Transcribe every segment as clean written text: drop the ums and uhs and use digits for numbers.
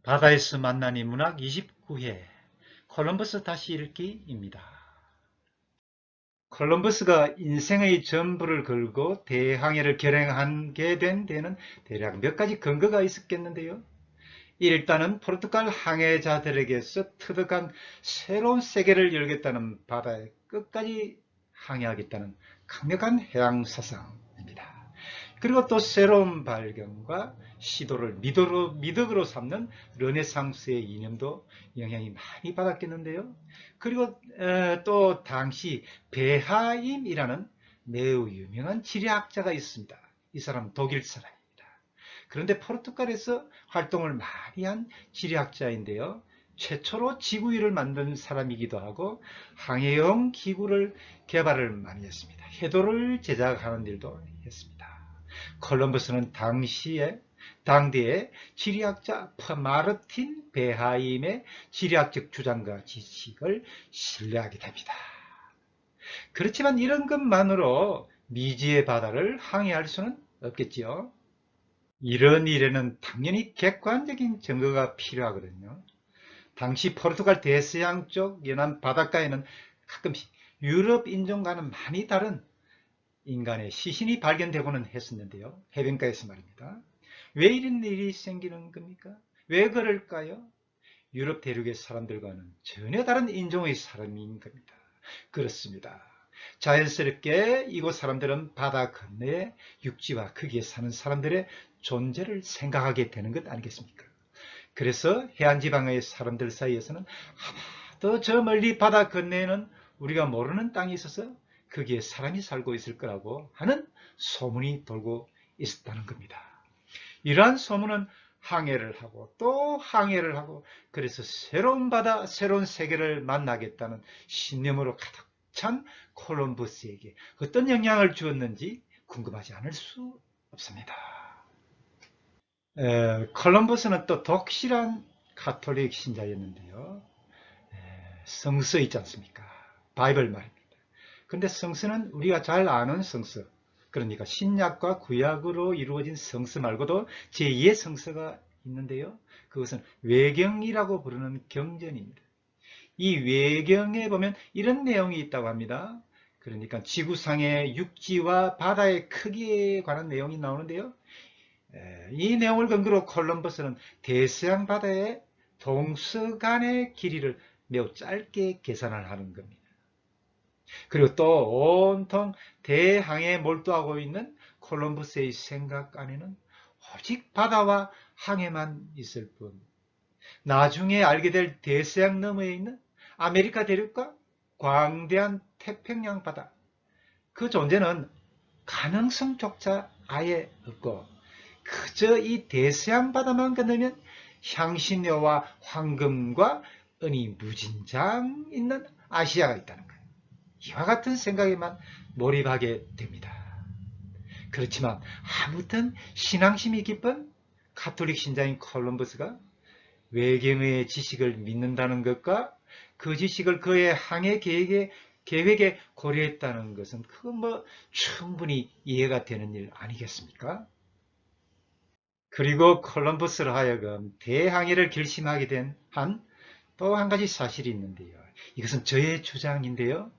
바다에서 만난 인문학 29회 콜럼버스 다시 읽기입니다. 콜럼버스가 인생의 전부를 걸고 대항해를 결행하게 된 데는 대략 몇 가지 근거가 있었겠는데요. 일단은 포르투갈 항해자들에게서 터득한 새로운 세계를 열겠다는 바다의 끝까지 항해하겠다는 강력한 해양 사상입니다. 그리고 또 새로운 발견과 시도를 미덕으로 삼는 르네상스의 이념도 영향이 많이 받았겠는데요. 그리고 또 당시 베하임이라는 매우 유명한 지리학자가 있습니다. 이 사람은 독일 사람입니다. 그런데 포르투갈에서 활동을 많이 한 지리학자인데요. 최초로 지구위를 만든 사람이기도 하고 항해용 기구를 개발을 많이 했습니다. 해도를 제작하는 일도 했습니다. 콜럼버스는 당대의 지리학자 마르틴 베하임의 지리학적 주장과 지식을 신뢰하게 됩니다. 그렇지만 이런 것만으로 미지의 바다를 항해할 수는 없겠지요. 이런 일에는 당연히 객관적인 증거가 필요하거든요. 당시 포르투갈 대서양 쪽 연안 바닷가에는 가끔씩 유럽 인종과는 많이 다른 인간의 시신이 발견되고는 했었는데요. 해변가에서 말입니다. 왜 이런 일이 생기는 겁니까? 왜 그럴까요? 유럽 대륙의 사람들과는 전혀 다른 인종의 사람인 겁니다. 그렇습니다. 자연스럽게 이곳 사람들은 바다 건너에 육지와 거기에 사는 사람들의 존재를 생각하게 되는 것 아니겠습니까? 그래서 해안지방의 사람들 사이에서는 아마도 저 멀리 바다 건너에는 우리가 모르는 땅이 있어서 거기에 사람이 살고 있을 거라고 하는 소문이 돌고 있었다는 겁니다. 이러한 소문은 항해를 하고 또 항해를 하고 그래서 새로운 바다, 새로운 세계를 만나겠다는 신념으로 가득 찬 콜럼버스에게 어떤 영향을 주었는지 궁금하지 않을 수 없습니다. 콜럼버스는 또 독실한 가톨릭 신자였는데요. 성서 있지 않습니까? 바이블 말입니다. 근데 성서는 우리가 잘 아는 성서, 그러니까 신약과 구약으로 이루어진 성서 말고도 제2의 성서가 있는데요. 그것은 외경이라고 부르는 경전입니다. 이 외경에 보면 이런 내용이 있다고 합니다. 그러니까 지구상의 육지와 바다의 크기에 관한 내용이 나오는데요. 이 내용을 근거로 콜럼버스는 대서양 바다의 동서간의 길이를 매우 짧게 계산을 하는 겁니다. 그리고 또 온통 대항해에 몰두하고 있는 콜럼버스의 생각 안에는 오직 바다와 항해만 있을 뿐, 나중에 알게 될 대서양 너머에 있는 아메리카 대륙과 광대한 태평양 바다, 그 존재는 가능성조차 아예 없고 그저 이 대서양 바다만 건너면 향신료와 황금과 은이 무진장 있는 아시아가 있다는 거예요. 이와 같은 생각에만 몰입하게 됩니다. 그렇지만 아무튼 신앙심이 깊은 가톨릭 신자인 콜럼버스가 외경의 지식을 믿는다는 것과 그 지식을 그의 항해 계획에 고려했다는 것은 그건 충분히 이해가 되는 일 아니겠습니까? 그리고 콜럼버스로 하여금 대항해를 결심하게 된 또 한 가지 사실이 있는데요. 이것은 저의 주장인데요.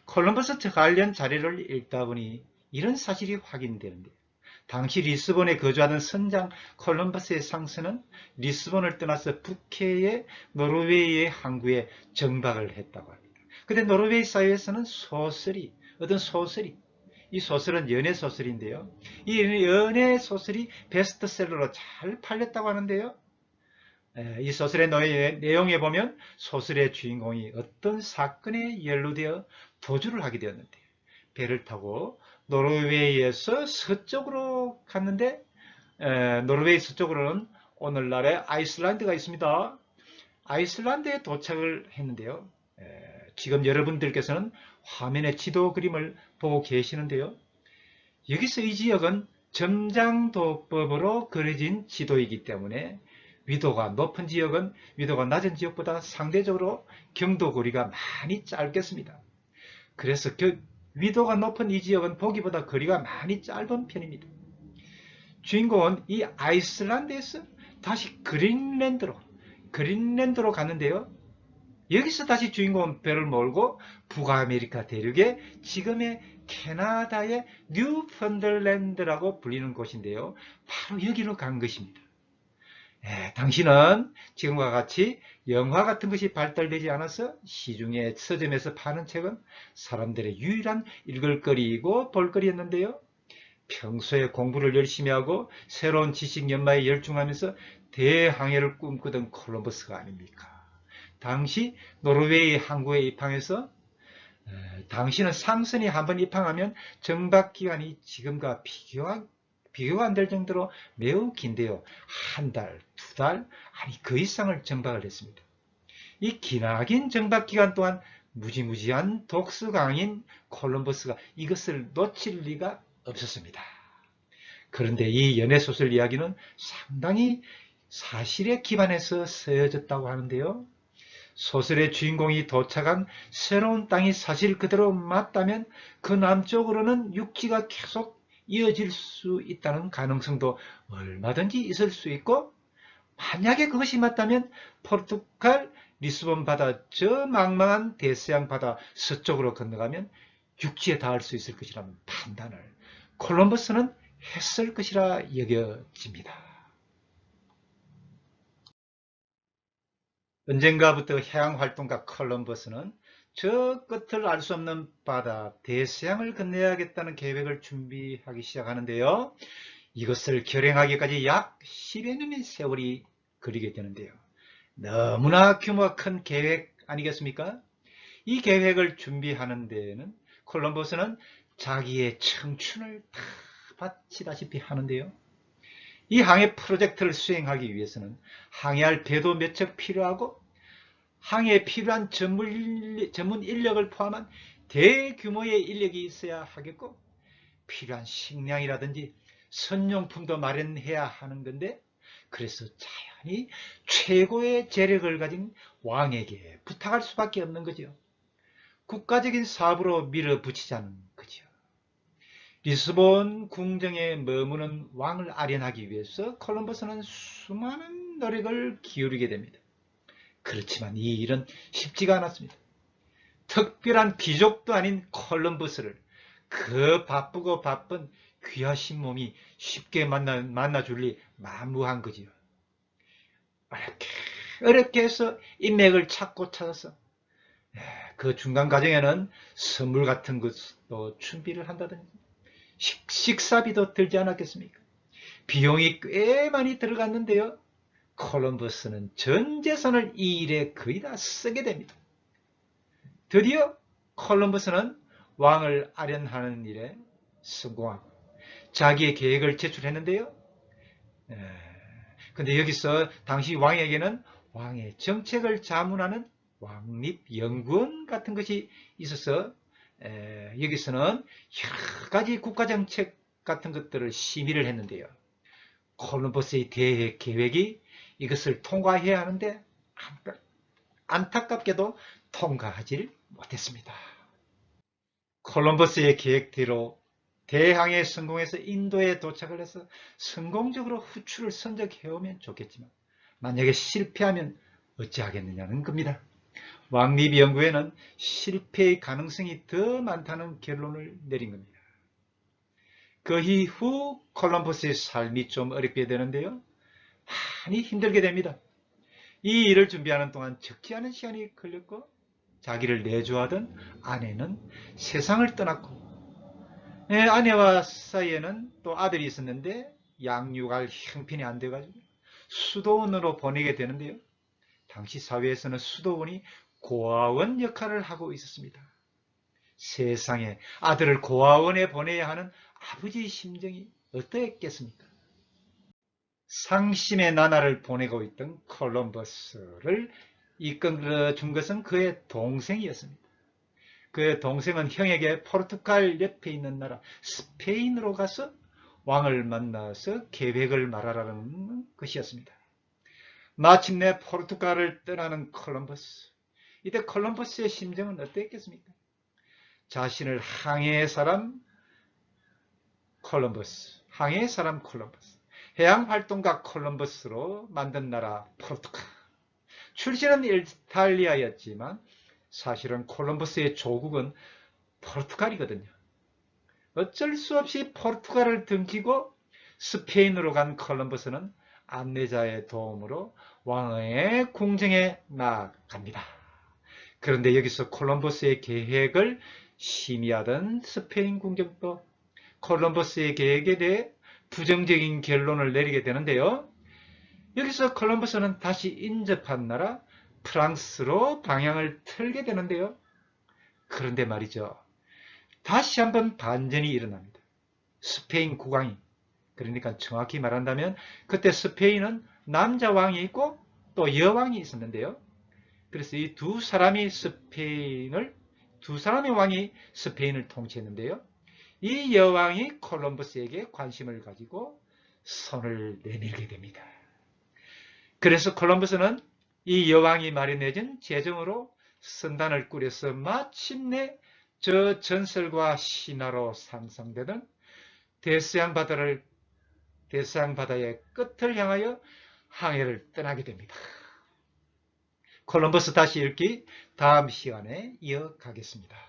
콜럼버스 관련 자료를 읽다 보니 이런 사실이 확인되는데요. 당시 리스본에 거주하던 선장 콜럼버스의 상선은 리스본을 떠나서 북해의 노르웨이의 항구에 정박을 했다고 합니다. 근데 노르웨이 사회에서는 어떤 소설이, 이 소설은 연애소설인데요. 이 연애소설이 베스트셀러로 잘 팔렸다고 하는데요. 이 소설의 내용에 보면 소설의 주인공이 어떤 사건에 연루되어 도주를 하게 되었는데 배를 타고 노르웨이에서 서쪽으로 갔는데 노르웨이 서쪽으로는 오늘날의 아이슬란드가 있습니다. 아이슬란드에 도착을 했는데요. 지금 여러분들께서는 화면의 지도 그림을 보고 계시는데요. 여기서 이 지역은 점장도법으로 그려진 지도이기 때문에 위도가 높은 지역은 위도가 낮은 지역보다 상대적으로 경도거리가 많이 짧겠습니다. 그래서 위도가 높은 이 지역은 보기보다 거리가 많이 짧은 편입니다. 주인공은 이 아이슬란드에서 다시 그린랜드로 그린랜드로 갔는데요. 여기서 다시 주인공은 배를 몰고 북아메리카 대륙의 지금의 캐나다의 뉴펀들랜드라고 불리는 곳인데요. 바로 여기로 간 것입니다. 당신은 지금과 같이 영화 같은 것이 발달되지 않아서 시중에 서점에서 파는 책은 사람들의 유일한 읽을거리이고 볼거리였는데요. 평소에 공부를 열심히 하고 새로운 지식 연마에 열중하면서 대항해를 꿈꾸던 콜럼버스가 아닙니까? 당시 노르웨이 항구에 입항해서 당시는 상선이 한번 입항하면 정박기간이 지금과 비교가 안 될 정도로 매우 긴데요. 한 달, 두 달, 아니 그 이상을 정박을 했습니다. 이 기나긴 정박기간 동안 무지무지한 독서광인 콜럼버스가 이것을 놓칠 리가 없었습니다. 그런데 이 연애소설 이야기는 상당히 사실에 기반해서 쓰여졌다고 하는데요. 소설의 주인공이 도착한 새로운 땅이 사실 그대로 맞다면 그 남쪽으로는 육지가 계속 이어질 수 있다는 가능성도 얼마든지 있을 수 있고, 만약에 그것이 맞다면 포르투갈 리스본 바다 저 망망한 대서양 바다 서쪽으로 건너가면 육지에 닿을 수 있을 것이라는 판단을 콜럼버스는 했을 것이라 여겨집니다. 언젠가부터 해양활동가 콜럼버스는 저 끝을 알 수 없는 바다 대서양을 건너야겠다는 계획을 준비하기 시작하는데요. 이것을 결행하기까지 약 10여 년의 세월이 걸리게 되는데요. 너무나 규모가 큰 계획 아니겠습니까? 이 계획을 준비하는 데에는 콜럼버스는 자기의 청춘을 다 바치다시피 하는데요. 이 항해 프로젝트를 수행하기 위해서는 항해할 배도 몇 척 필요하고 항해에 필요한 전문 인력을 포함한 대규모의 인력이 있어야 하겠고, 필요한 식량이라든지 선용품도 마련해야 하는 건데, 그래서 자연히 최고의 재력을 가진 왕에게 부탁할 수밖에 없는 거죠. 국가적인 사업으로 밀어붙이자는 거죠. 리스본 궁정에 머무는 왕을 아련하기 위해서 콜럼버스는 수많은 노력을 기울이게 됩니다. 그렇지만 이 일은 쉽지가 않았습니다. 특별한 귀족도 아닌 콜럼버스를 그 바쁘고 바쁜 귀하신 몸이 쉽게 만나줄 리 만무한 거지요. 어렵게 해서 인맥을 찾고 찾아서 그 중간 과정에는 선물 같은 것도 준비를 한다든지 식사비도 들지 않았겠습니까? 비용이 꽤 많이 들어갔는데요. 콜럼버스는 전 재산을 이 일에 거의 다 쓰게 됩니다. 드디어 콜럼버스는 왕을 아련하는 일에 성공하고 자기의 계획을 제출했는데요. 근데 여기서 당시 왕에게는 왕의 정책을 자문하는 왕립연구원 같은 것이 있어서 여기서는 여러 가지 국가정책 같은 것들을 심의를 했는데요. 콜럼버스의 대해 계획이 이것을 통과해야 하는데 안타깝게도 통과하지 못했습니다. 콜럼버스의 계획대로 대항해 성공해서 인도에 도착을 해서 성공적으로 후추를 선적해오면 좋겠지만 만약에 실패하면 어찌하겠느냐는 겁니다. 왕립연구회는 실패의 가능성이 더 많다는 결론을 내린 겁니다. 그 이후 콜럼버스의 삶이 좀 어렵게 되는데요. 많이 힘들게 됩니다. 이 일을 준비하는 동안 적지 않은 시간이 걸렸고 자기를 내조하던 아내는 세상을 떠났고 아내와 사이에는 또 아들이 있었는데 양육할 형편이 안 돼가지고 수도원으로 보내게 되는데요. 당시 사회에서는 수도원이 고아원 역할을 하고 있었습니다. 세상에 아들을 고아원에 보내야 하는 아버지의 심정이 어떠했겠습니까? 상심의 나날을 보내고 있던 콜럼버스를 이끌어준 것은 그의 동생이었습니다. 그의 동생은 형에게 포르투갈 옆에 있는 나라 스페인으로 가서 왕을 만나서 계획을 말하라는 것이었습니다. 마침내 포르투갈을 떠나는 콜럼버스. 이때 콜럼버스의 심정은 어땠겠습니까? 자신을 항해의 사람 콜럼버스, 해양활동가 콜럼버스로 만든 나라 포르투갈. 출신은 이탈리아였지만 사실은 콜럼버스의 조국은 포르투갈이거든요. 어쩔 수 없이 포르투갈을 등지고 스페인으로 간 콜럼버스는 안내자의 도움으로 왕의 궁정에 나아갑니다. 그런데 여기서 콜럼버스의 계획을 심의하던 스페인 궁정도 콜럼버스의 계획에 대해 부정적인 결론을 내리게 되는데요. 여기서 콜럼버스는 다시 인접한 나라 프랑스로 방향을 틀게 되는데요. 그런데 말이죠. 다시 한번 반전이 일어납니다. 스페인 국왕이, 그러니까 정확히 말한다면 그때 스페인은 남자 왕이 있고 또 여왕이 있었는데요. 그래서 이 두 사람의 왕이 스페인을 통치했는데요. 이 여왕이 콜럼버스에게 관심을 가지고 손을 내밀게 됩니다. 그래서 콜럼버스는 이 여왕이 마련해준 재정으로 선단을 꾸려서 마침내 저 전설과 신화로 상상되던 대서양 바다의 끝을 향하여 항해를 떠나게 됩니다. 콜럼버스 다시 읽기 다음 시간에 이어가겠습니다.